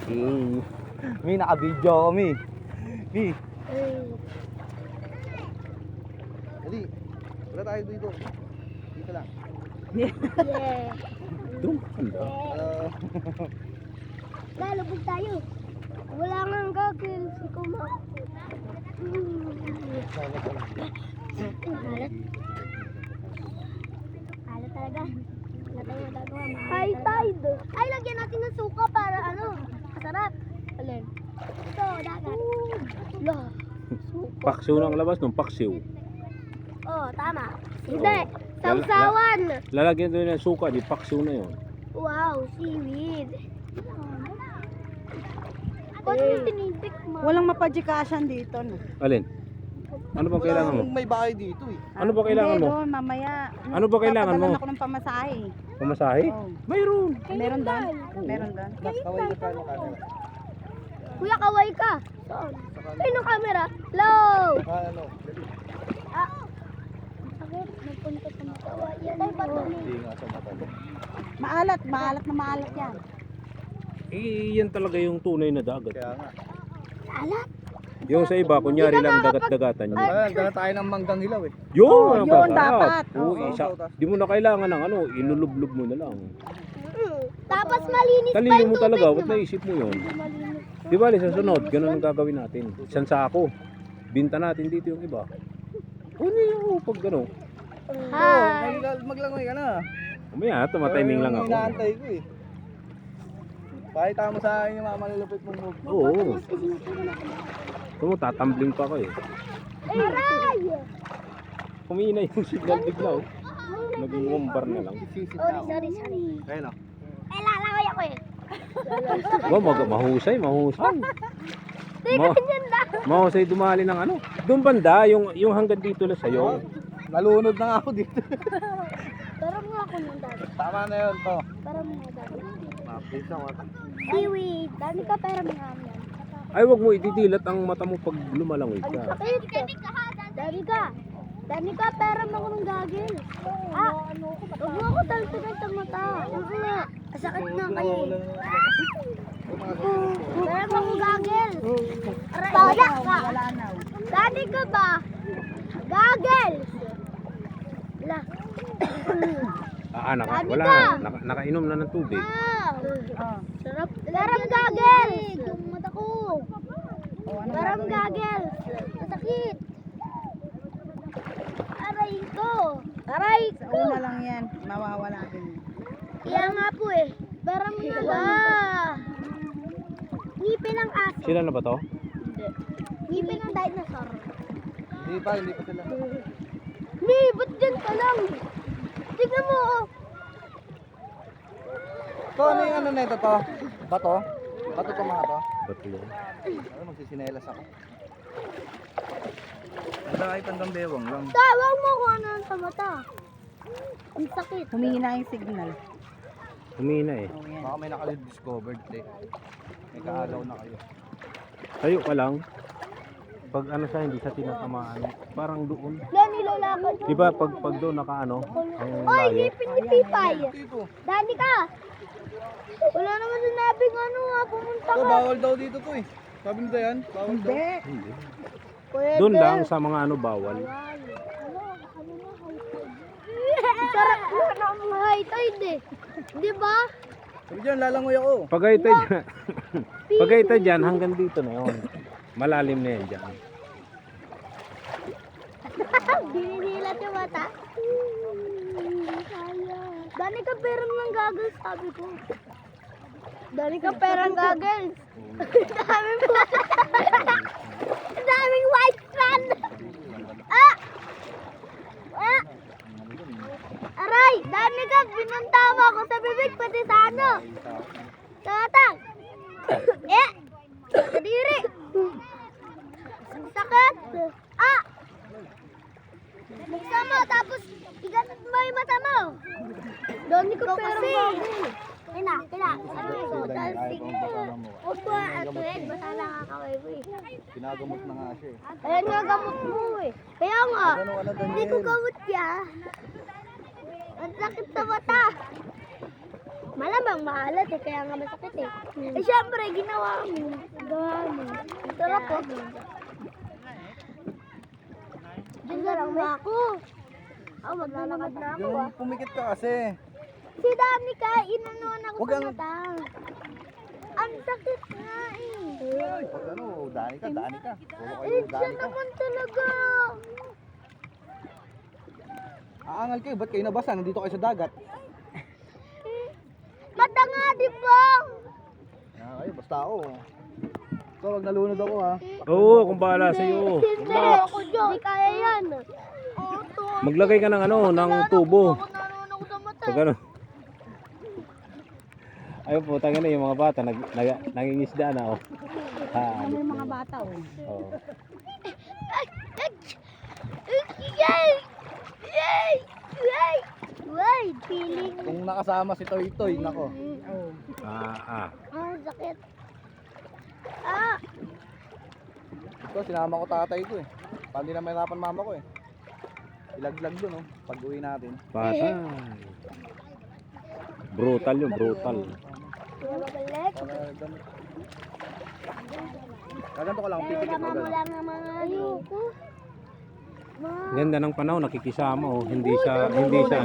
Mi, naka-video ako, Mi. Mi. Dali. Wala tayo dito. Dito lang. Yeah. Doon, handa. Lalabog tayo. Wala nga ang gagawin. Ikaw ma. Halat. Halat talaga. Wala tayong magagawa. High tide. Ay, lagyan natin ng suka para ano. Masarap. Alin? Ito, dagat. Lah. Paksiw ng labas nung paksiw. Oh, tama. Hindi. Sausawan. Lalagyan doon ng suka, di paksiw na yun. Wow, seaweed. Paano yung tinitik mo? Walang mapadjikasan dito, no? Alin? Ano ba kailangan mo? May bahay dito eh. Ano ba kailangan Hindi, mo? doon, mamaya. Ano ba kailangan mo? Papadala ako ng pamasahe. Pamasahe? Oh. Mayroon. Meron doon? Meron doon? Kaway ka tayo camera. Kuya, kaway ka. Saan? Ayun ang camera. Low! Ano? Ah. Sakit, nagpunta sa matawa. Yan ay patuloy. Hindi nga sa mata. Maalat, maalat na maalat yan. Eh, yan talaga yung tunay na dagat. Kaya nga. Alat. Yung sa iba, kunyari lang dagat-dagatan yun. Dala tayo ng manggang hilaw eh. Yun! yun dapat. Oo, Oo. isa. Di mo na kailangan ng ano, ilulublob mo na lang. Tapos malinis pa Talino yung mo tubig talaga, ba't naman. naisip mo yun? Malinis. Di ba, sa sunod, ganun ang gagawin natin. Isang sako. Binta natin dito yung iba. Kunin yung pag gano'n. Hi. Maglangoy ka na. Mamaya, tumatiming lang ako. Inaantay ko eh. Pakita mo sa akin yung mga malulupit mong move. Oo. Ito mo, tatambling pa ako eh. Aray! Kumina yung signal bigla oh. Naging umbar na lang. Sorry. Ayun o. Eh, lalaway ako eh. Mahusay. Tingnan dyan na. Mahusay dumali ng ano. Doon banda, yung hanggang dito na sa'yo. Nalunod na nga ako dito. Pero mo ako ng dati. Tama na yun to. Pero mo dati. Mapis ako. Seaweed. Dami ka pero may hamyan. Ay, wag mo ididilat ang mata mo pag lumalangoy Ang ka. sakit. Dami ka. Dami ka pero ako ng gagil. Ah, huwag mo ako talsikan sa mata. Nga. Sakit na kayo eh. Pero ako gagil. Wala ka. Wala na. Dami ka ba? Gagil. Wala. Wala na. Nakainom na ng tubig. Oh. Sarap. Sarap gagil. Yung mata ko. Oh, ano Sarap gagawin ko? gagil. Masakit. Aray ko. Aray Sa ko. una lang yan, mawawala din. Kaya nga po eh. Parang ba? Ngipin ng aso. Sila na ba to? Ngipin ng dinosaur. Hindi pa sila. Mi, ba't dyan ka lang? Tignan mo oh. To, ano yung ano na ito to? Bato? Bato to mga to? Batlo. Ano, magsisinelas ako. Nasa kahit hanggang bewang lang. Tawag mo kung ano sa mata. Ang sakit. Humihina yung signal. Humina eh. Oh, yan. Baka may naka-discovered eh. May kaalaw na kayo. Tayo ka lang. Pag ano siya, hindi siya tinatamaan. Parang doon. Yan nilalakad. Di ba pag doon nakaano? Ang Oy, layo. ngipin ni Pipay. Dito. Dani ka. Wala naman sinabing ano pumunta To, ka. bawal daw dito to eh. Sabi nito yan, bawal daw. Hindi. Hindi. Pwede. Doon lang sa mga ano bawal. Sarap na ang high tide eh. Di ba? Sabi dyan, lalangoy ako. Pagayta dyan, hanggang dito na yun. Malalim na yan dyan. Bininilat yung mata. Dani ka perang ng goggles, sabi ko. Dani ka perang goggles. Dami mo. Daming white strand. Ah! Ah! Aray! Dani ka, pinuntawa ko sa bibig, pati sa ano. Sa matang. Eh! Kadiri! Ang sakit! Ah! Buksan mo, tapos iganat mo yung mata mo. Dami ko perang goggles. Kina. Sabi ko, talsik. Huwag ko atuin, basta nakakaway mo eh. Pinagamot na nga siya eh. Ayan nga gamot mo eh. Kaya nga, hindi ko gamot yan. Ang sakit sa mata. Malamang. lang, maalat eh, kaya nga masakit eh. Eh, syempre, ginawa mo. Gawa mo. Sarap po. Diyan na lang ako. Ah, maglalakad na ako ah. Yung pumikit ka kasi. Si Danica, inanuan ako Huwag sa kang- mata. Ang sakit nga eh. Pag ano, dani ka, dani ka. Puro kayo, Eh, siya dani ka. naman talaga. Aangal kayo, ba't kayo nabasa? Nandito kayo sa dagat. Mata nga, di ba? Ah, kayo, basta ako. So, wag nalunod ako ha. Oo, kung bahala sa'yo. Hindi ako dyan. Hindi kaya yan. Maglagay ka ng ano, ng tubo. Ako naroon ako sa mata. Pag ano. Ayun po, taga na yung mga bata, nangingisda na, oh. Ha, Ano yung mga bata, oh. Oo. Yay! Yay! Yay! Yay! Feeling. Kung nakasama si Toy Toy, nako. Oh. Ah. Ah, sakit. Ah! Ito, sinama ko tatay ko eh. Paano din na mahirapan mama ko eh. Ilaglag dun oh, pag uwi natin. Patay. Brutal yun, brutal. Balik. Kaganto ko lang, pipikit mo Tama mo gano'n. lang ang mga ayoko. Ganda ng panahon, nakikisama, oh. Hindi siya ano, hindi siya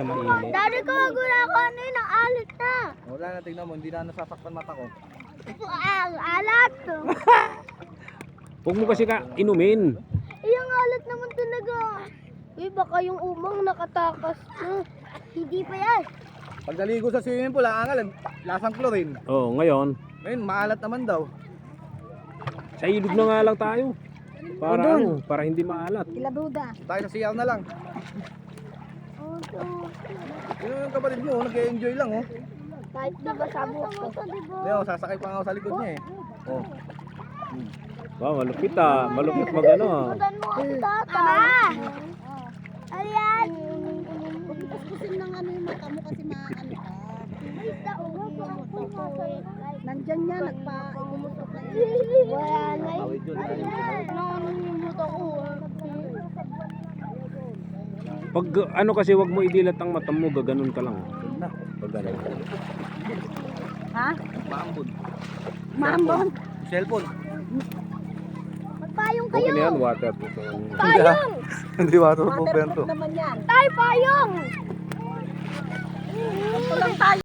mainit. Daddy ko, wag wala ko ano yun, ang alat na. Wala na, tignan mo, hindi na nasasaktan mata ko. Ang alat. Huwag mo kasi ka inumin. Yung alat naman talaga. Uy, baka yung umang nakatakas na. Hindi pa yan. Pag naligo sa swimming pool, aangal, lasang chlorine. Oh, ngayon, Ngayon, maalat naman daw. sa ilog na nga lang tayo. Para ano, para hindi maalat. Iladuda. Tayo sa CR na lang. Oh, Yun yung kapatid mo, nag-enjoy lang oh. kahit na ba sa buko. Leo, sasakay pa nga ako sa likod niya eh. Oh. Wow, malupit ah. Malupit mag ano ah. Butan mo kasi tata. Ayan. Kuskusin ng ano yung mata mo kasi maano ka. Isda, Nandyan niya, nagpa-ikumutok na wala na eh. Awit yun. Ano yung buto ko? Pag ano kasi wag mo idilat ang mata mo, gaganon ka lang. Yun na. Pag ganun. Ha? Maambon. Mambon. Cellphone. Magpayong Okay kayo. na yan, waterproof. Payong! Hindi waterproof yan to. Naman yan. Tay, payong! Ito lang tayo.